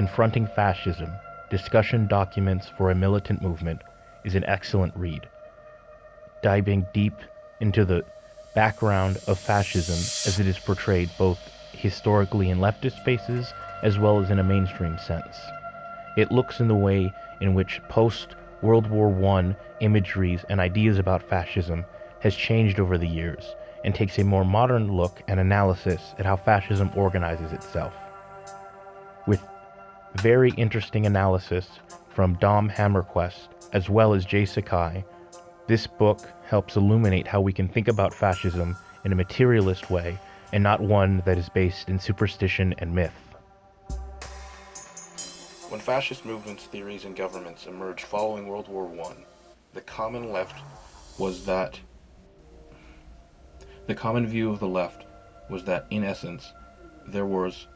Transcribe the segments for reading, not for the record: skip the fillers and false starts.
Confronting Fascism, Discussion Documents for a Militant Movement is an excellent read, diving deep into the background of fascism as it is portrayed both historically in leftist spaces as well as in a mainstream sense. It looks in the way in which post-World War I imageries and ideas about fascism has changed over the years, and takes a more modern look and analysis at how fascism organizes itself. With very interesting analysis from Don Hamerquist as well as Sakai, this book helps illuminate how we can think about fascism in a materialist way and not one that is based in superstition and myth. When fascist movements, theories, and governments emerged following World War I, the common view of the left was that, in essence, there was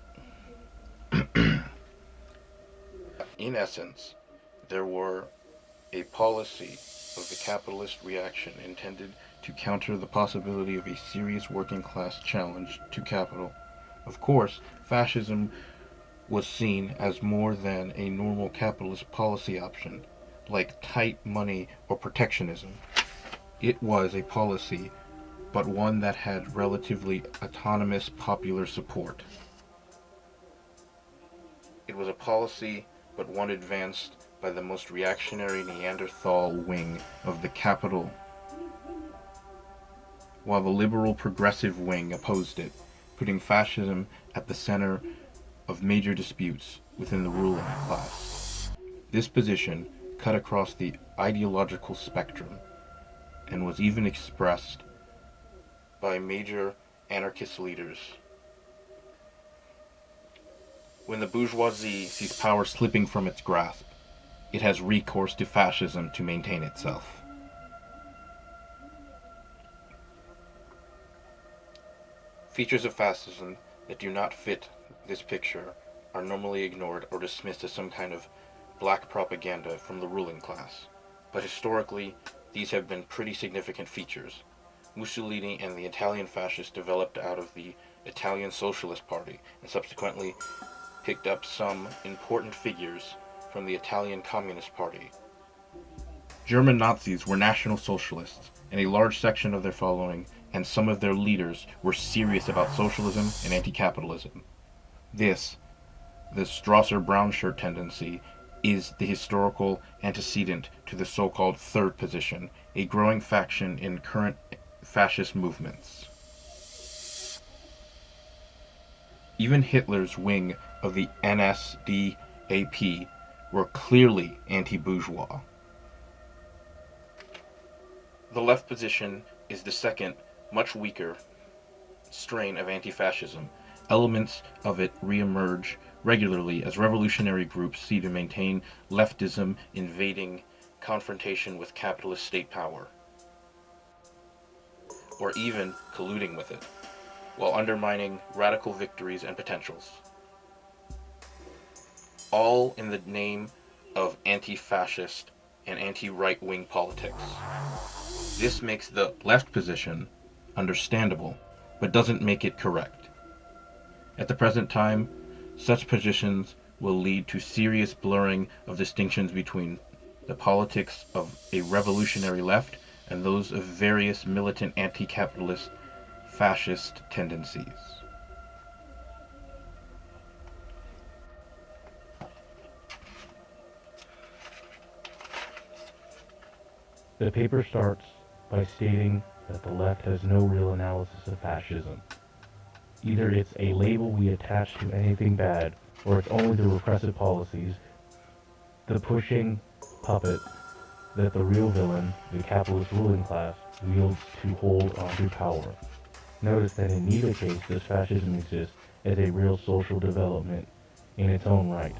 a policy of the capitalist reaction intended to counter the possibility of a serious working class challenge to capital. Of course, fascism was seen as more than a normal capitalist policy option, like tight money or protectionism. It was a policy, but one that had relatively autonomous popular support. It was a policy, but one advanced by the most reactionary Neanderthal wing of the capital, while the liberal progressive wing opposed it, putting fascism at the center of major disputes within the ruling class. This position cut across the ideological spectrum and was even expressed by major anarchist leaders. When the bourgeoisie sees power slipping from its grasp, it has recourse to fascism to maintain itself. Features of fascism that do not fit this picture are normally ignored or dismissed as some kind of black propaganda from the ruling class. But historically, these have been pretty significant features. Mussolini and the Italian fascists developed out of the Italian Socialist Party and subsequently picked up some important figures from the Italian Communist Party. German Nazis were National Socialists, and a large section of their following and some of their leaders were serious about socialism and anti-capitalism. This, the Strasser-Brown shirt tendency, is the historical antecedent to the so-called third position, a growing faction in current fascist movements. Even Hitler's wing of the NSDAP were clearly anti-bourgeois. The left position is the second, much weaker, strain of anti-fascism. Elements of it re-emerge regularly as revolutionary groups seek to maintain leftism invading confrontation with capitalist state power, or even colluding with it, while undermining radical victories and potentials. All in the name of anti-fascist and anti-right-wing politics. This makes the left position understandable, but doesn't make it correct. At the present time, such positions will lead to serious blurring of distinctions between the politics of a revolutionary left and those of various militant anti-capitalist fascist tendencies. The paper starts by stating that the left has no real analysis of fascism. Either it's a label we attach to anything bad, or it's only the repressive policies, the pushing puppet that the real villain, the capitalist ruling class, wields to hold onto power. Notice that in neither case does fascism exist as a real social development in its own right.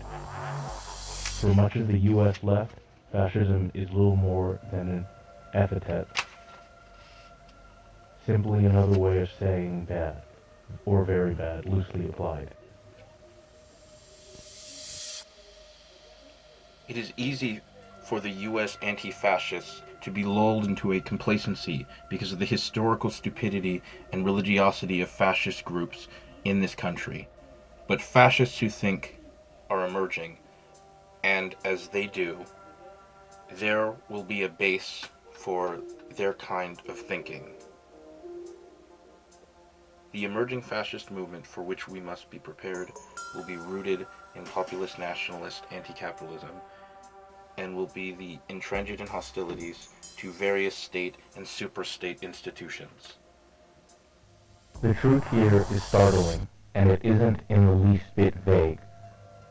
For much of the US left, fascism is little more than an epithet, simply another way of saying bad, or very bad, loosely applied. It is easy for the U.S. anti-fascists to be lulled into a complacency because of the historical stupidity and religiosity of fascist groups in this country. But fascists who think are emerging, and as they do, there will be a base for their kind of thinking. The emerging fascist movement for which we must be prepared will be rooted in populist nationalist anti-capitalism and will be the intransigent hostilities to various state and superstate institutions. The truth here is startling, and it isn't in the least bit vague.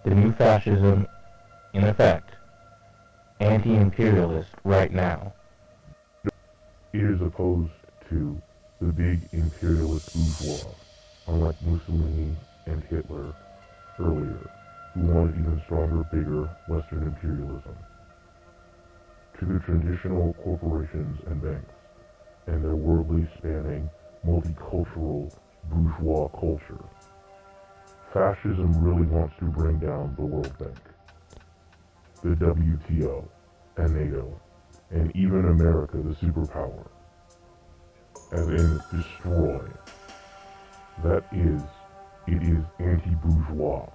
The new fascism, in effect, anti-imperialist right now. It is opposed to the big imperialist bourgeois, unlike Mussolini and Hitler earlier, who wanted even stronger, bigger Western imperialism. To the traditional corporations and banks, and their worldly spanning, multicultural bourgeois culture. Fascism really wants to bring down the World Bank, the WTO, and NATO, and even America, the superpower, as in destroy. That is, it is anti-bourgeois,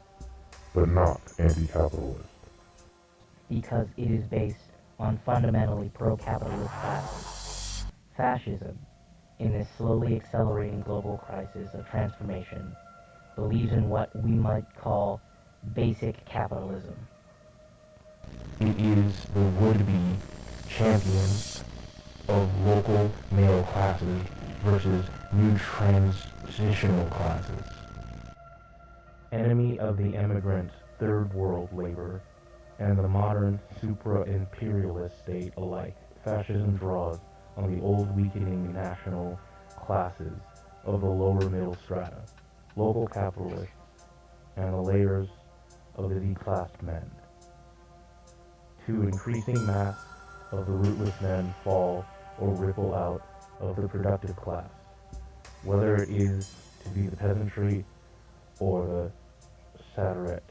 but not anti-capitalist. Because it is based on fundamentally pro-capitalist classes. Fascism, in this slowly accelerating global crisis of transformation, believes in what we might call basic capitalism. It is the would-be champion of local male classes versus new transitional classes. Enemy of the immigrant third world labor and the modern supra-imperialist state alike, fascism draws on the old weakening national classes of the lower middle strata, local capitalists, and the layers of the declassed men. To increasing mass of the rootless men fall or ripple out of the productive class, whether it is to be the peasantry or the satirette.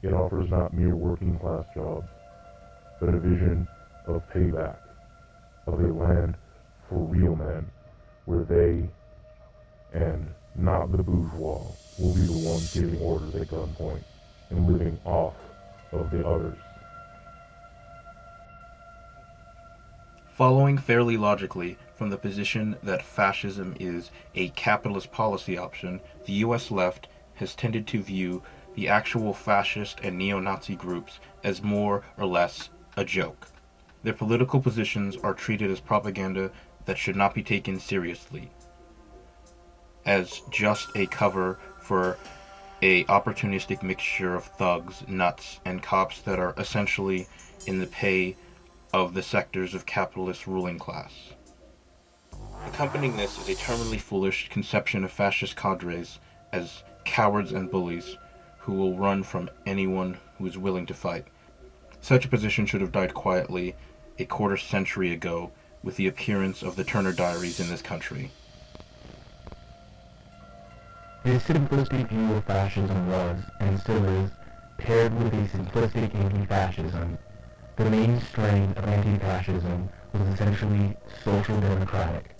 It offers not mere working class jobs, but a vision of payback, of a land for real men, where they, and not the bourgeois, will be the ones giving orders at gunpoint and living off of the others. Following fairly logically from the position that fascism is a capitalist policy option, the US left has tended to view the actual fascist and neo-Nazi groups as more or less a joke. Their political positions are treated as propaganda that should not be taken seriously, as just a cover for a opportunistic mixture of thugs, nuts, and cops that are essentially in the pay of the sectors of capitalist ruling class. Accompanying this is a terminally foolish conception of fascist cadres as cowards and bullies who will run from anyone who is willing to fight. Such a position should have died quietly a quarter century ago with the appearance of the Turner Diaries in this country. This simplistic view of fascism was, and still is, paired with a simplistic anti-fascism. The main strain of anti-fascism was essentially social democratic.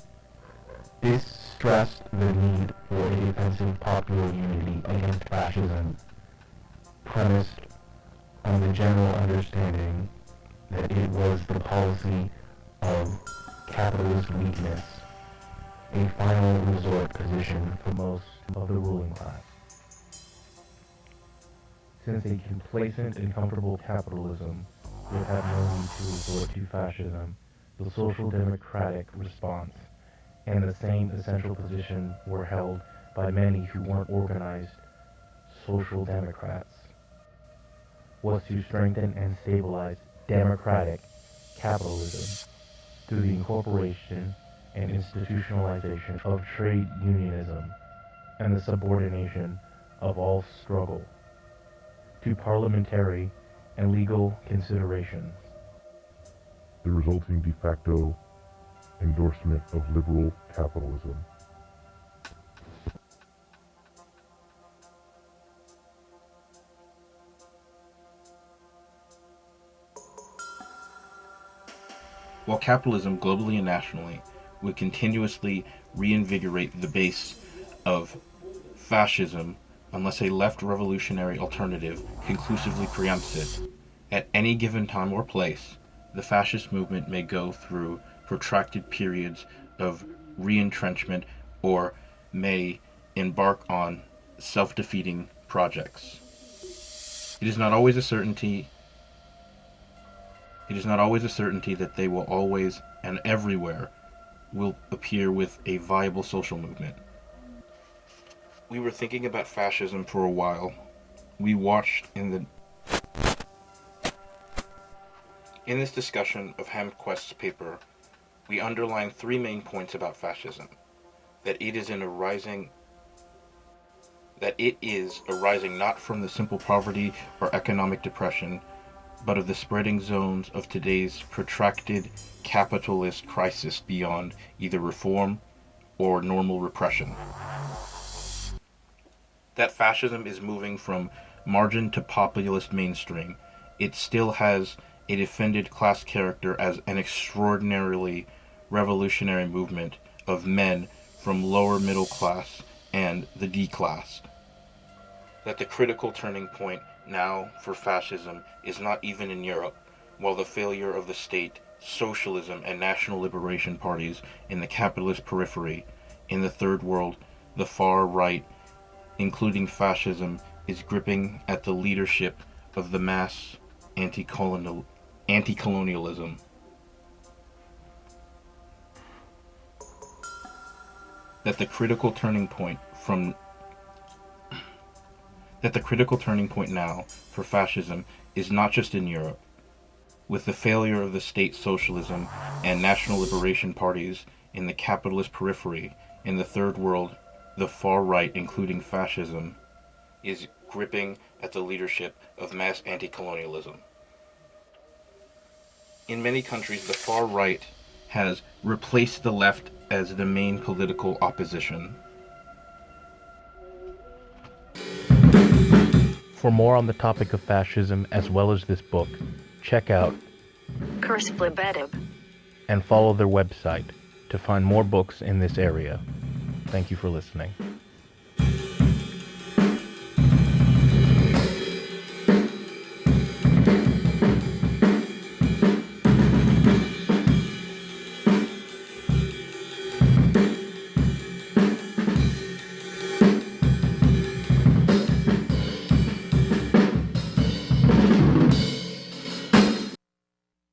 This stressed the need for a defensive popular unity against fascism, premised on the general understanding that it was the policy of capitalist weakness, a final resort position for most of the ruling class. Since a complacent and comfortable capitalism would have no need to resort to fascism, the social democratic response and the same essential position were held by many who weren't organized social democrats, was to strengthen and stabilize democratic capitalism through the incorporation and institutionalization of trade unionism and the subordination of all struggle to parliamentary and legal considerations. The resulting de facto endorsement of liberal capitalism. While capitalism globally and nationally would continuously reinvigorate the base of fascism unless a left revolutionary alternative conclusively preempts it. At any given time or place, the fascist movement may go through protracted periods of re-entrenchment or may embark on self-defeating projects. It is not always a certainty that they will always and everywhere will appear with a viable social movement. We were thinking about fascism for a while. We watched in this discussion of Hamerquist's paper, we underlined three main points about fascism. That it is arising not from the simple poverty or economic depression, but of the spreading zones of today's protracted capitalist crisis beyond either reform or normal repression. That fascism is moving from margin to populist mainstream. It still has a defended class character as an extraordinarily revolutionary movement of men from lower middle class and the D-class. That the critical turning point now for fascism is not even in Europe, while the failure of the state, socialism, and national liberation parties in the capitalist periphery, in the third world, the far right, including fascism, is gripping at the leadership of the mass anti-colonialism. That the critical turning point now for fascism is not just in Europe. With the failure of the state socialism and national liberation parties in the capitalist periphery, in the third world, the far right, including fascism, is gripping at the leadership of mass anti-colonialism. In many countries, the far right has replaced the left as the main political opposition. For more on the topic of fascism as well as this book, check out and follow their website to find more books in this area. Thank you for listening.